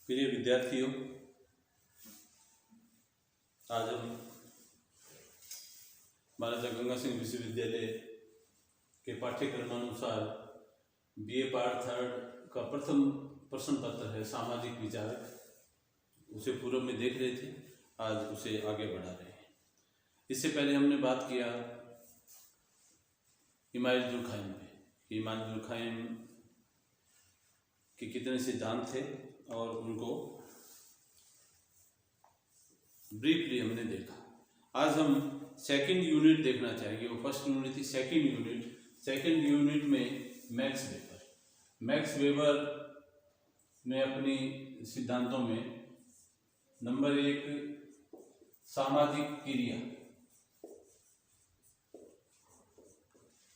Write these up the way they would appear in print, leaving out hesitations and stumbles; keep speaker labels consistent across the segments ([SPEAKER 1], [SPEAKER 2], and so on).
[SPEAKER 1] प्रिय विद्यार्थियों, आज हम महाराजा गंगा सिंह विश्वविद्यालय के पाठ्यक्रमानुसार बीए पार्ट 3 का प्रथम प्रश्न पत्र है सामाजिक विचारक, उसे पूर्व में देख रहे थे। आज उसे आगे बढ़ा रहे हैं। इससे पहले हमने बात किया इमाम दुर्खैम पे। इमाम दुर्खैम के कितने सिद्धांत थे और उनको ब्रीफली हमने देखा। आज हम सेकंड यूनिट देखना चाहेंगे। वो फर्स्ट यूनिट थी, सेकंड यूनिट में मैक्स वेबर ने अपनी सिद्धांतों में नंबर 1 सामाजिक क्रिया,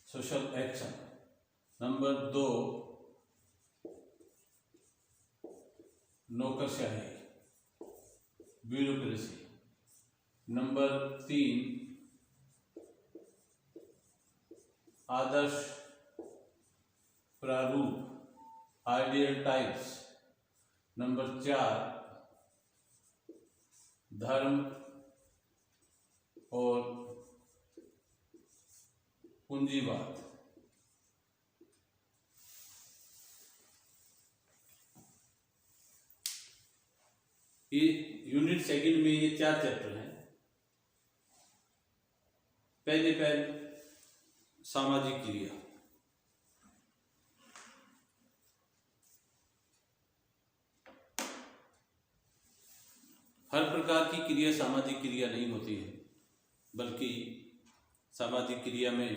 [SPEAKER 1] सोशल एक्शन, नंबर 2 नौकरशाही, ब्यूरोक्रेसी, नंबर 3 आदर्श प्रारूप, आइडियल टाइप्स, नंबर 4 धर्म और पूंजीवाद। ये यूनिट सेकंड में ये 4 चैप्टर हैं। पहले सामाजिक क्रिया। हर प्रकार की क्रिया सामाजिक क्रिया नहीं होती है, बल्कि सामाजिक क्रिया में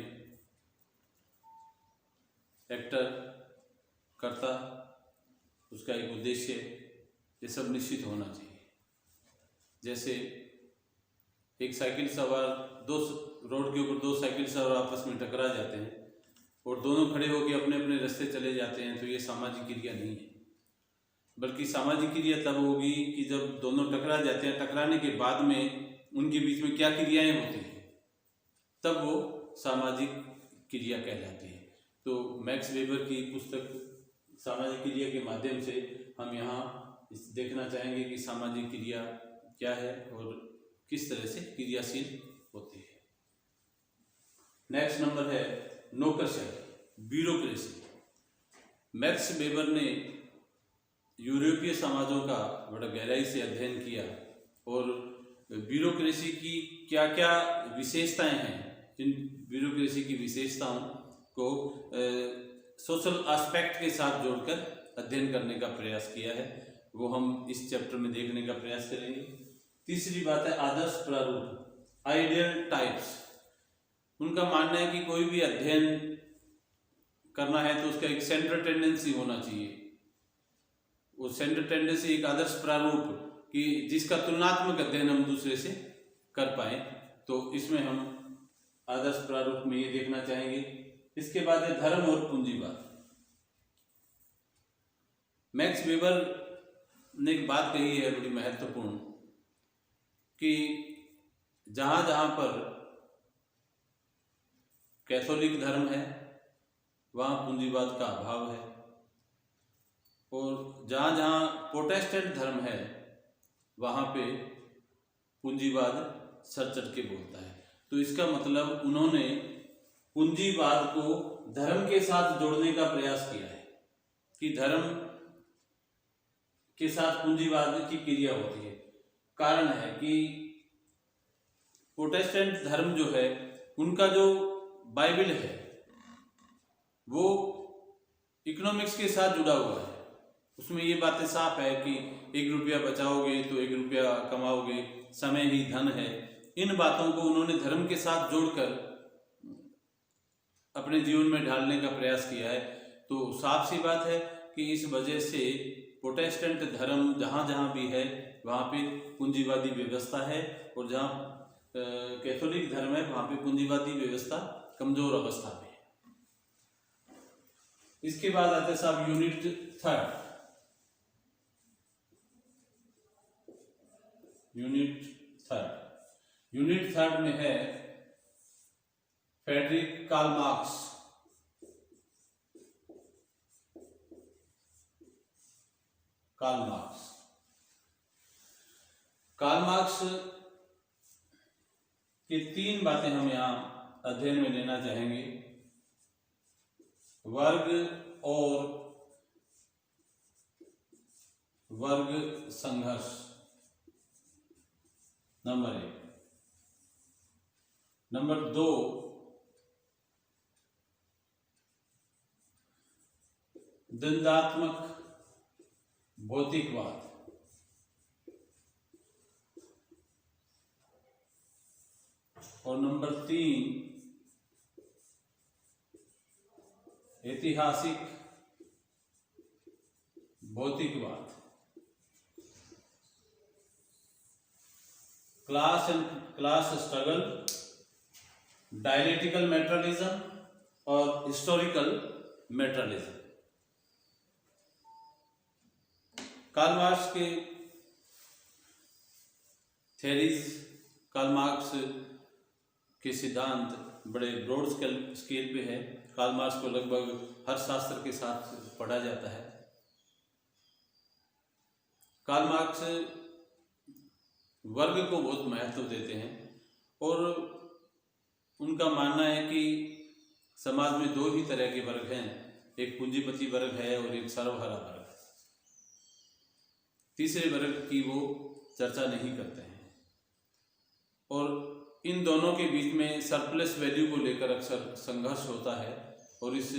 [SPEAKER 1] एक्टर, कर्ता, उसका एक उद्देश्य, ये सब निश्चित होना चाहिए। जैसे एक साइकिल सवार, रोड के ऊपर 2 साइकिल सवार आपस में टकरा जाते हैं और दोनों खड़े होकर अपने अपने रास्ते चले जाते हैं, तो ये सामाजिक क्रिया नहीं है। बल्कि सामाजिक क्रिया तब होगी कि जब दोनों टकरा जाते हैं, टकराने के बाद में उनके बीच में क्या क्रियाएं होती हैं, तब वो सामाजिक क्रिया कहलाती है। तो मैक्स वेबर की पुस्तक सामाजिक क्रिया के माध्यम से हम यहाँ देखना चाहेंगे कि सामाजिक क्रिया क्या है और किस तरह से क्रियाशील होती है। नेक्स्ट नंबर है नौकरशाही, ब्यूरोक्रेसी। मैक्स वेबर ने यूरोपीय समाजों का बड़ा गहराई से अध्ययन किया और ब्यूरोक्रेसी की क्या क्या विशेषताएं हैं, जिन ब्यूरोक्रेसी की विशेषताओं को सोशल एस्पेक्ट के साथ जोड़कर अध्ययन करने का प्रयास किया है, वो हम इस चैप्टर में देखने का प्रयास करेंगे। तीसरी बात है आदर्श प्रारूप, आइडियल टाइप्स। उनका मानना है कि कोई भी अध्ययन करना है तो उसका एक सेंट्रल टेंडेंसी होना चाहिए। वो सेंट्रल टेंडेंसी एक आदर्श प्रारूप कि जिसका तुलनात्मक अध्ययन हम दूसरे से कर पाए, तो इसमें हम आदर्श प्रारूप में ये देखना चाहेंगे। इसके बाद है धर्म और पूंजीवाद। मैक्स वेबर ने एक बात कही है बड़ी महत्वपूर्ण कि जहां जहां पर कैथोलिक धर्म है वहां पूंजीवाद का अभाव है, और जहां जहां प्रोटेस्टेंट धर्म है वहां पे पूंजीवाद सर चढ़ के बोलता है। तो इसका मतलब उन्होंने पूंजीवाद को धर्म के साथ जोड़ने का प्रयास किया है कि धर्म के साथ पूंजीवाद की क्रिया होती है। कारण है कि प्रोटेस्टेंट धर्म जो है, उनका जो बाइबल है वो इकोनॉमिक्स के साथ जुड़ा हुआ है। उसमें ये बातें साफ है कि 1 रुपया बचाओगे तो 1 रुपया कमाओगे, समय ही धन है। इन बातों को उन्होंने धर्म के साथ जोड़कर अपने जीवन में ढालने का प्रयास किया है। तो साफ सी बात है कि इस वजह से प्रोटेस्टेंट धर्म जहाँ जहाँ भी है वहाँ पे पूंजीवादी व्यवस्था है, और जहाँ कैथोलिक धर्म है वहाँ पे पूंजीवादी व्यवस्था कमजोर अवस्था में है। इसके बाद आते साहब यूनिट 3। यूनिट 3 में है Friedrich Karl Marx. Karl Marx. Karl Marx की 3 बातें हम यहाँ अध्ययन में लेना चाहेंगे। वर्ग और वर्ग संघर्ष, नंबर 1। नंबर 2, द्वंद्वात्मक भौतिकवाद। और नंबर 3, ऐतिहासिक भौतिकवाद। क्लास स्ट्रगल, डायलेक्टिकल मेटेरियलिज्म और हिस्टोरिकल मेटेरियलिज्म। कार्ल मार्क्स के थ्योरीज, कार्ल मार्क्स के सिद्धांत बड़े ब्रॉड स्केल पे है। कार्ल मार्क्स को लगभग हर शास्त्र के साथ पढ़ा जाता है। कार्ल मार्क्स वर्ग को बहुत महत्व देते हैं और उनका मानना है कि समाज में 2 ही तरह के वर्ग हैं, एक पूंजीपति वर्ग है और एक सर्वहारा वर्ग। तीसरे वर्ग की वो चर्चा नहीं करते हैं और इन दोनों के बीच में सरप्लस वैल्यू को लेकर अक्सर संघर्ष होता है और इस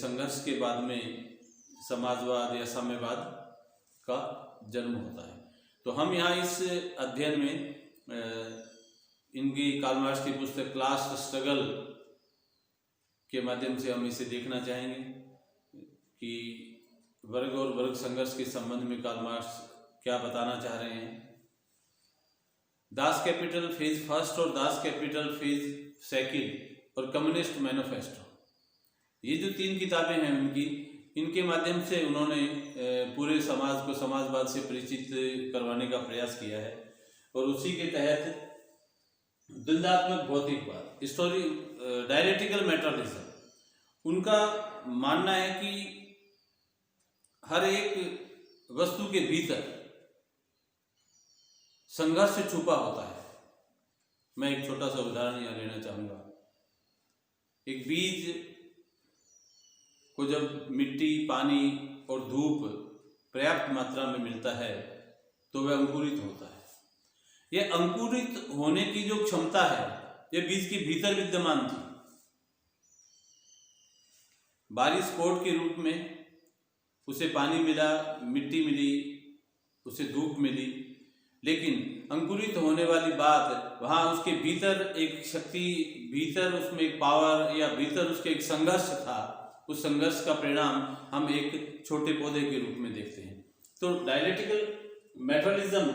[SPEAKER 1] संघर्ष के बाद में समाजवाद या साम्यवाद का जन्म होता है। तो हम यहाँ इस अध्ययन में इनकी कार्ल मार्क्स की पुस्तक क्लास स्ट्रगल के माध्यम से हम इसे देखना चाहेंगे कि वर्ग और वर्ग संघर्ष के संबंध में कार्ल मार्क्स क्या बताना चाह रहे हैं। दास कैपिटल फेज फर्स्ट और दास कैपिटल फेज सेकंड और कम्युनिस्ट मैनिफेस्टो, ये जो 3 किताबें हैं उनकी, इनके माध्यम से उन्होंने पूरे समाज को समाजवाद से परिचित करवाने का प्रयास किया है और उसी के तहत द्वंद्वात्मक भौतिकवाद, डायलेक्टिकल मेटेरियलिज्म, उनका मानना है कि हर एक वस्तु के भीतर संघर्ष छुपा होता है। मैं एक छोटा सा उदाहरण यहाँ लेना चाहूँगा। एक बीज को जब मिट्टी, पानी और धूप पर्याप्त मात्रा में मिलता है तो वह अंकुरित होता है। यह अंकुरित होने की जो क्षमता है यह बीज के भीतर विद्यमान थी। बारिश स्पॉट के रूप में उसे पानी मिला, मिट्टी मिली, उसे धूप मिली, लेकिन अंकुरित होने वाली बात वहाँ उसके भीतर एक शक्ति, भीतर उसमें एक पावर या भीतर उसके एक संघर्ष था। उस संघर्ष का परिणाम हम एक छोटे पौधे के रूप में देखते हैं। तो डायलेक्टिकल मेटेरियलिज्म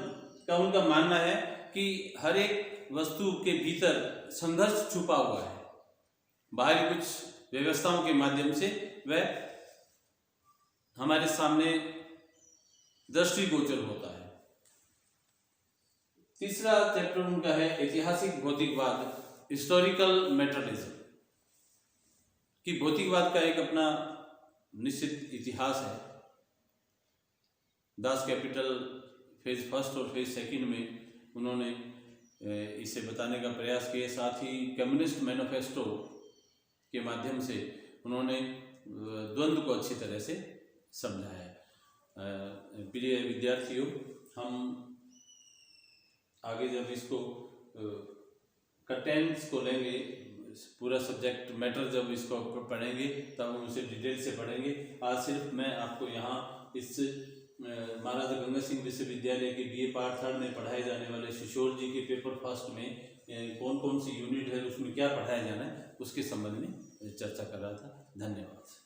[SPEAKER 1] का उनका मानना है कि हर एक वस्तु के भीतर संघर्ष छुपा हुआ है, बाहरी कुछ व्यवस्थाओं के माध्यम से वह हमारे सामने दृष्टिगोचर होता है। तीसरा चैप्टर उनका है ऐतिहासिक भौतिकवाद, हिस्टोरिकल मेटेरियलिज्म, कि भौतिकवाद का एक अपना निश्चित इतिहास है। दास कैपिटल फेज फर्स्ट और फेज सेकंड में उन्होंने इसे बताने का प्रयास किया। साथ ही कम्युनिस्ट मैनिफेस्टो के माध्यम से उन्होंने द्वंद्व को अच्छी तरह से समझाया है। प्रिय विद्यार्थियों, हम आगे जब इसको कंटेंट्स को लेंगे, पूरा सब्जेक्ट मैटर जब इसको पढ़ेंगे तब हम उसे डिटेल से पढ़ेंगे। आज सिर्फ मैं आपको यहाँ इस महाराजा गंगा सिंह विश्वविद्यालय के BA पार्ट 3 में पढ़ाए जाने वाले सोशियोलॉजी के पेपर फर्स्ट में कौन कौन सी यूनिट है, उसमें क्या पढ़ाया जाना है, उसके संबंध में चर्चा कर रहा था। धन्यवाद।